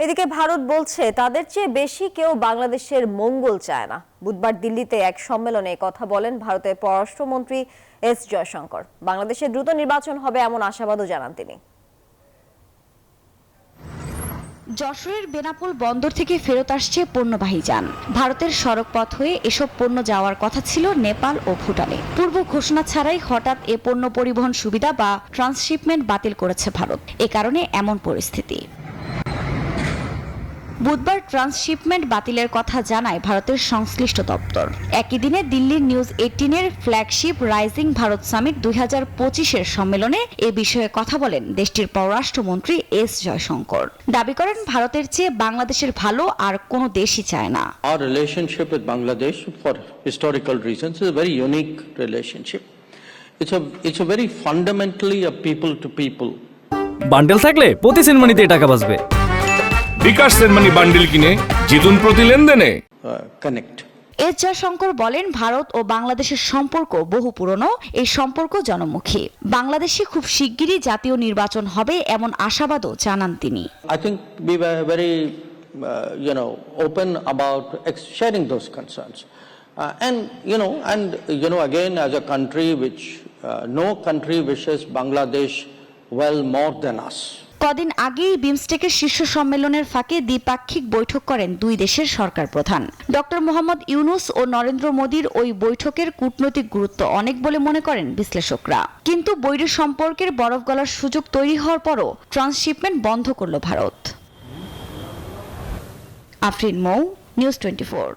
এদিকে ভারত বলছে তাদের চেয়ে বেশি কেউ বাংলাদেশের মঙ্গল চায় না। বুধবার দিল্লিতে এক সম্মেলনে কথা বলেন ভারতের পররাষ্ট্রমন্ত্রী এস জয়শঙ্কর। বাংলাদেশে দ্রুত নির্বাচন হবে এমন আশাবাদও জানান তিনি। যশোরের বেনাপোল বন্দর থেকে ফেরত আসছে পণ্যবাহী যান। ভারতের সড়ক পথ হয়ে এসব পণ্য যাওয়ার কথা ছিল নেপাল ও ভুটানে। পূর্ব ঘোষণা ছাড়াই হঠাৎ এ পণ্য পরিবহন সুবিধা বা ট্রান্সশিপমেন্ট বাতিল করেছে ভারত। এ কারণে এমন পরিস্থিতি। বুধবার ট্রান্সশিপমেন্ট বাতিলের কথা জানায় ভারতের সংশ্লিষ্ট দপ্তর। একই দিনে দিল্লির নিউজ 18-এর ফ্ল্যাগশিপ রাইজিং ভারত সামিট 2025-এর সম্মেলনে এ বিষয়ে কথা বলেন দেশটির পররাষ্ট্রমন্ত্রী এস জয়শঙ্কর। দাবি করেন ভারতের চেয়ে বাংলাদেশের ভালো আর কোনো দেশই চায় না। Our relationship with Bangladesh for historical reasons is a very unique relationship. It's a very fundamentally a people to people. Bundle থাকলে প্রতি সেনমানিতে টাকা বাঁচবে। বিকাশ সেনমানি বান্ডেল কিনে জিতুন প্রতি লেনদেনে। Connect. এস জয়শঙ্কর বলেন ভারত ও বাংলাদেশের সম্পর্ক বহু পুরনো। এই সম্পর্ক জনমুখী। বাংলাদেশে খুব শিগগিরই জাতীয় নির্বাচন হবে এমন আশাবাদও জানান তিনি। I think we were very open about sharing those concerns. Again, as a country which no country wishes Bangladesh well more than us. কদিন আগেই বিমস্টেকের শীর্ষ সম্মেলনের ফাঁকে দ্বিপাক্ষিক বৈঠক করেন দুই দেশের সরকার প্রধান। ডক্টর মোহাম্মদ ইউনূস ও নরেন্দ্র মোদীর ওই বৈঠকের কূটনৈতিক গুরুত্ব অনেক বলে মনে করেন বিশ্লেষকরা। কিন্তু বৈরী সম্পর্কের বরফ গলার সুযোগ তৈরি হওয়ার পরও ট্রান্সশিপমেন্ট বন্ধ করল ভারত। আফরিন মৌ, নিউজ 24।